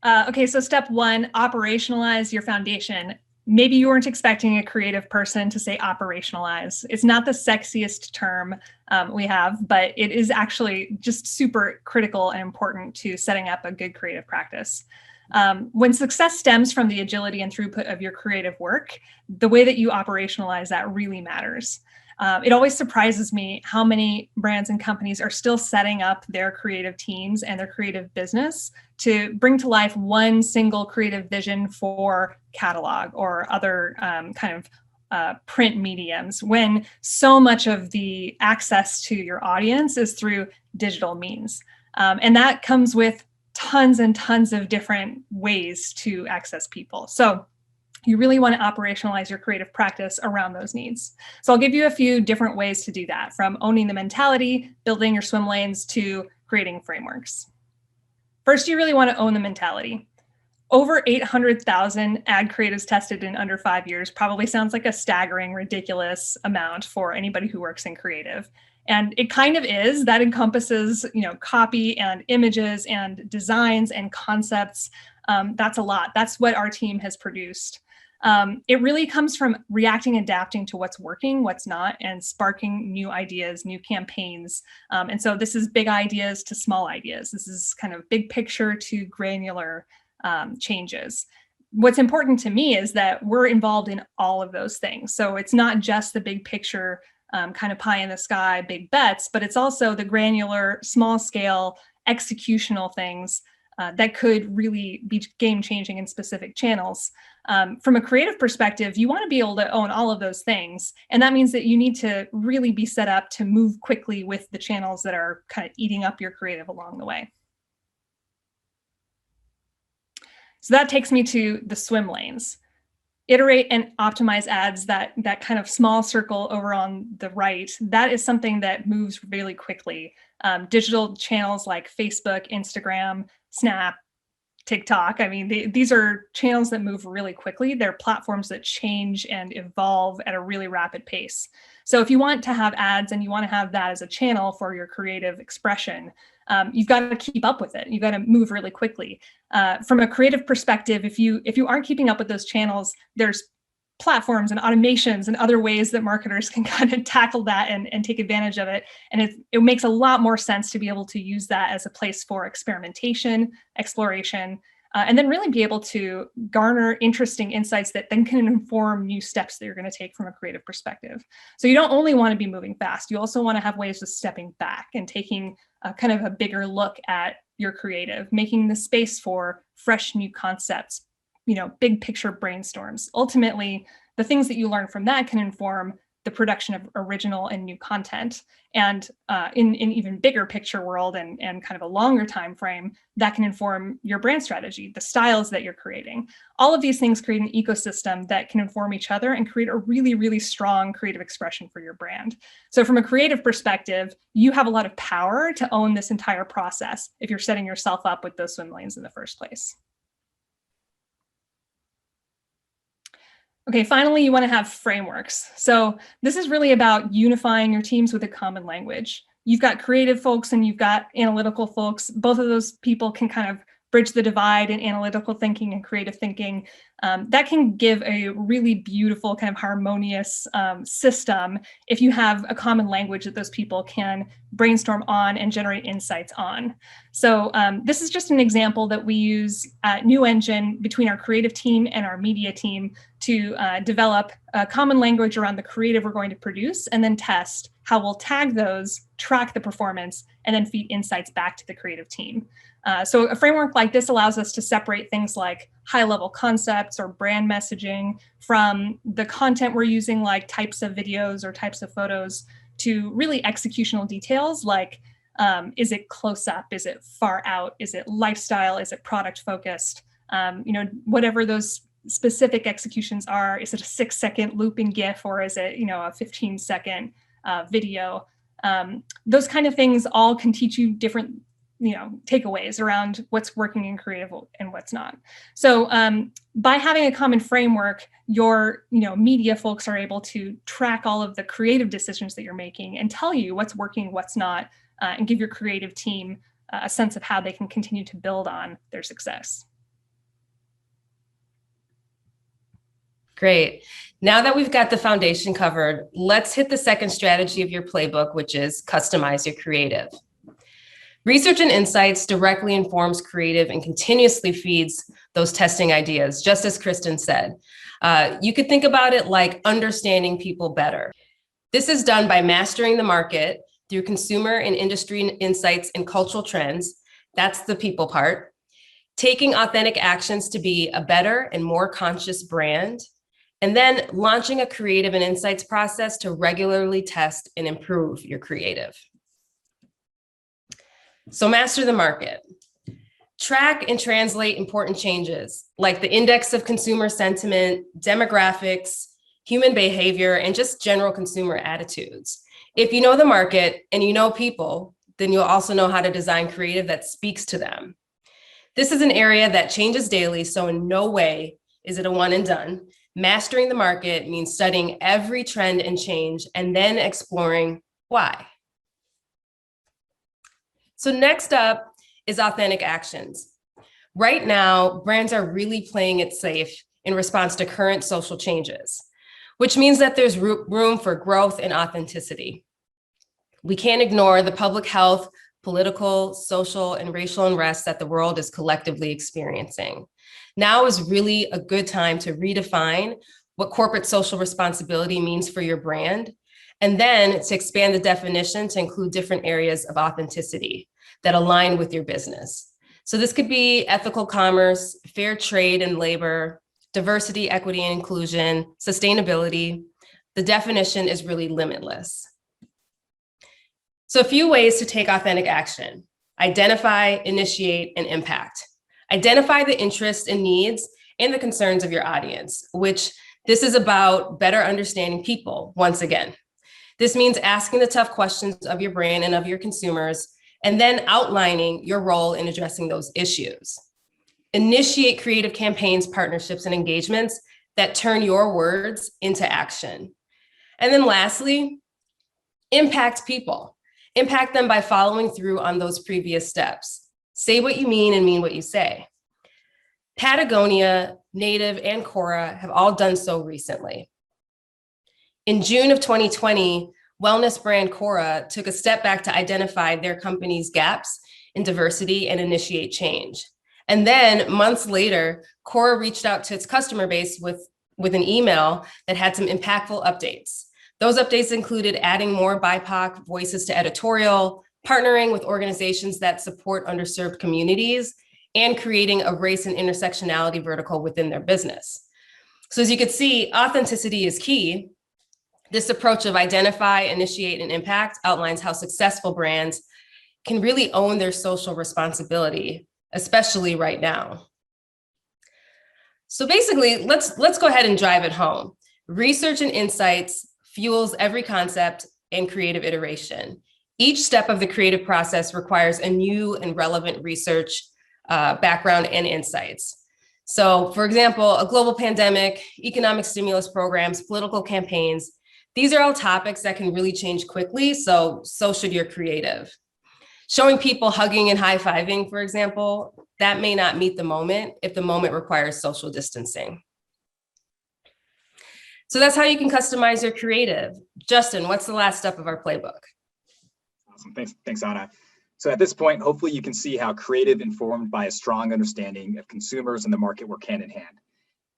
Okay, so step one, operationalize your foundation. Maybe you weren't expecting a creative person to say operationalize. It's not the sexiest term we have, but it is actually just super critical and important to setting up a good creative practice. When success stems from the agility and throughput of your creative work, the way that you operationalize that really matters. It always surprises me how many brands and companies are still setting up their creative teams and their creative business to bring to life one single creative vision for catalog or other print mediums, when so much of the access to your audience is through digital means. And that comes with tons and tons of different ways to access people. So you really want to operationalize your creative practice around those needs. So I'll give you a few different ways to do that, from owning the mentality, building your swim lanes, to creating frameworks. First, you really want to own the mentality. Over 800,000 ad creatives tested in under 5 years probably sounds like a staggering, ridiculous amount for anybody who works in creative. And it kind of is. That encompasses, copy and images and designs and concepts. That's a lot. That's what our team has produced. It really comes from reacting, adapting to what's working, what's not, and sparking new ideas, new campaigns. And so this is big ideas to small ideas. This is kind of big picture to granular changes. What's important to me is that we're involved in all of those things. So it's not just the big picture, kind of pie in the sky, big bets, but it's also the granular, small scale, executional things that could really be game changing in specific channels. From a creative perspective, you want to be able to own all of those things. And that means that you need to really be set up to move quickly with the channels that are kind of eating up your creative along the way. So that takes me to the swim lanes. Iterate and optimize ads, that kind of small circle over on the right, that is something that moves really quickly. Digital channels like Facebook, Instagram, Snap, TikTok. I mean, these are channels that move really quickly. They're platforms that change and evolve at a really rapid pace. So if you want to have ads and you want to have that as a channel for your creative expression, you've got to keep up with it. You've got to move really quickly. From a creative perspective, if you aren't keeping up with those channels, there's platforms and automations and other ways that marketers can kind of tackle that and take advantage of it. And it makes a lot more sense to be able to use that as a place for experimentation, exploration, and then really be able to garner interesting insights that then can inform new steps that you're going to take from a creative perspective. So you don't only want to be moving fast, you also want to have ways of stepping back and taking kind of a bigger look at your creative, making the space for fresh new concepts, big picture brainstorms. Ultimately, the things that you learn from that can inform the production of original and new content. And in even bigger picture world and kind of a longer time frame, that can inform your brand strategy, the styles that you're creating. All of these things create an ecosystem that can inform each other and create a really, really strong creative expression for your brand. So from a creative perspective, you have a lot of power to own this entire process if you're setting yourself up with those swim lanes in the first place. Okay, finally, you want to have frameworks. So this is really about unifying your teams with a common language. You've got creative folks and you've got analytical folks. Both of those people can kind of bridge the divide in analytical thinking and creative thinking. That can give a really beautiful kind of harmonious system if you have a common language that those people can brainstorm on and generate insights on. So this is just an example that we use at New Engine between our creative team and our media team to develop a common language around the creative we're going to produce, and then test how we'll tag those, track the performance, and then feed insights back to the creative team. So a framework like this allows us to separate things like high-level concepts or brand messaging from the content we're using, like types of videos or types of photos, to really executional details like, is it close up? Is it far out? Is it lifestyle? Is it product focused? Whatever those specific executions are. Is it a 6-second looping GIF, or is it, a 15-second video? Those kind of things all can teach you different takeaways around what's working in creative and what's not. So by having a common framework, your media folks are able to track all of the creative decisions that you're making and tell you what's working, what's not, and give your creative team a sense of how they can continue to build on their success. Great. Now that we've got the foundation covered, let's hit the second strategy of your playbook, which is customize your creative. Research and insights directly informs creative and continuously feeds those testing ideas, just as Cristin said. You could think about it like understanding people better. This is done by mastering the market through consumer and industry insights and cultural trends. That's the people part. Taking authentic actions to be a better and more conscious brand, and then launching a creative and insights process to regularly test and improve your creative. So master the market. Track and translate important changes like the index of consumer sentiment, demographics, human behavior, and just general consumer attitudes. If you know the market and you know people, then you'll also know how to design creative that speaks to them. This is an area that changes daily, so in no way is it a one and done. Mastering the market means studying every trend and change and then exploring why. So next up is authentic actions. Right now, brands are really playing it safe in response to current social changes, which means that there's room for growth and authenticity. We can't ignore the public health, political, social, and racial unrest that the world is collectively experiencing. Now is really a good time to redefine what corporate social responsibility means for your brand, and then to expand the definition to include different areas of authenticity that align with your business. So this could be ethical commerce, fair trade and labor, diversity, equity, and inclusion, sustainability. The definition is really limitless. So a few ways to take authentic action: identify, initiate, and impact. Identify the interests and needs and the concerns of your audience, which this is about better understanding people once again. This means asking the tough questions of your brand and of your consumers, and then outlining your role in addressing those issues. Initiate creative campaigns, partnerships, and engagements that turn your words into action. And then lastly, impact people. Impact them by following through on those previous steps. Say what you mean and mean what you say. Patagonia, Native, and Cora have all done so recently. In June of 2020, wellness brand Cora took a step back to identify their company's gaps in diversity and initiate change. And then months later, Cora reached out to its customer base with an email that had some impactful updates. Those updates included adding more BIPOC voices to editorial, partnering with organizations that support underserved communities, and creating a race and intersectionality vertical within their business. So as you can see, authenticity is key. This approach of identify, initiate, and impact outlines how successful brands can really own their social responsibility, especially right now. So basically, let's go ahead and drive it home. Research and insights fuels every concept and creative iteration. Each step of the creative process requires a new and relevant research background and insights. So for example, a global pandemic, economic stimulus programs, political campaigns, these are all topics that can really change quickly, so should your creative. Showing people hugging and high-fiving, for example, that may not meet the moment if the moment requires social distancing. So that's how you can customize your creative. Justin, what's the last step of our playbook? Awesome, thanks Anna. So at this point, hopefully you can see how creative informed by a strong understanding of consumers and the market work hand in hand.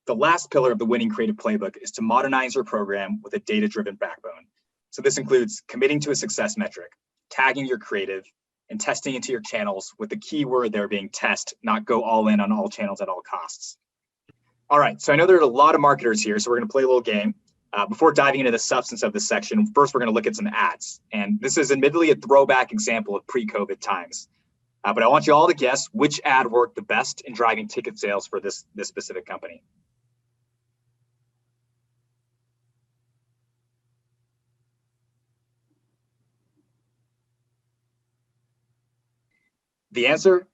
The last pillar of the winning creative playbook is to modernize your program with a data-driven backbone. So this includes committing to a success metric, tagging your creative, and testing into your channels with the key word there being test, not go all in on all channels at all costs. All right, so I know there are a lot of marketers here, so we're gonna play a little game. Before diving into the substance of this section, first we're gonna look at some ads. And this is admittedly a throwback example of pre-COVID times. But I want you all to guess which ad worked the best in driving ticket sales for this specific company. The answer,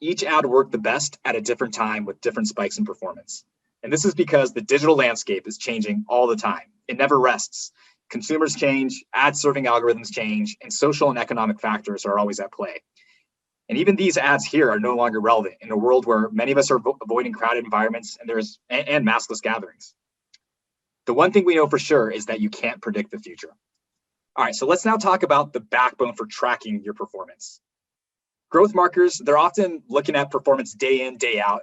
each ad worked the best at a different time with different spikes in performance. And this is because the digital landscape is changing all the time. It never rests. Consumers change, ad serving algorithms change, and social and economic factors are always at play. And even these ads here are no longer relevant in a world where many of us are avoiding crowded environments and maskless gatherings. The one thing we know for sure is that you can't predict the future. All right, so let's now talk about the backbone for tracking your performance. Growth marketers, they're often looking at performance day in, day out,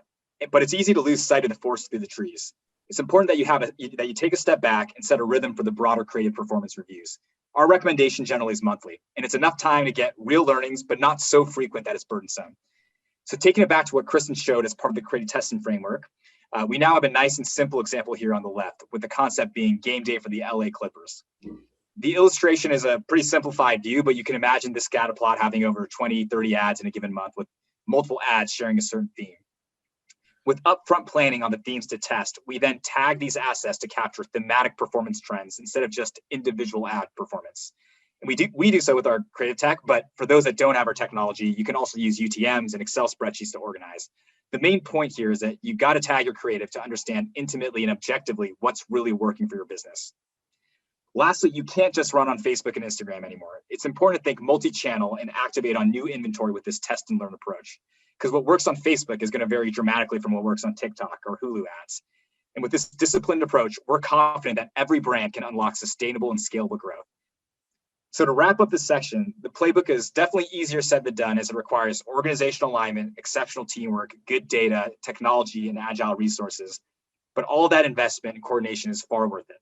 but it's easy to lose sight of the forest through the trees. It's important that you take a step back and set a rhythm for the broader creative performance reviews. Our recommendation generally is monthly, and it's enough time to get real learnings, but not so frequent that it's burdensome. So taking it back to what Cristin showed as part of the creative testing framework, we now have a nice and simple example here on the left, with the concept being game day for the LA Clippers. The illustration is a pretty simplified view, but you can imagine this scatter plot having over 20, 30 ads in a given month with multiple ads sharing a certain theme. With upfront planning on the themes to test, we then tag these assets to capture thematic performance trends instead of just individual ad performance. And we do so with our creative tech, but for those that don't have our technology, you can also use UTMs and Excel spreadsheets to organize. The main point here is that you got to tag your creative to understand intimately and objectively what's really working for your business. Lastly, you can't just run on Facebook and Instagram anymore. It's important to think multi-channel and activate on new inventory with this test and learn approach. Because what works on Facebook is going to vary dramatically from what works on TikTok or Hulu ads. And with this disciplined approach, we're confident that every brand can unlock sustainable and scalable growth. So to wrap up this section, the playbook is definitely easier said than done, as it requires organizational alignment, exceptional teamwork, good data, technology, and agile resources. But all that investment and coordination is far worth it.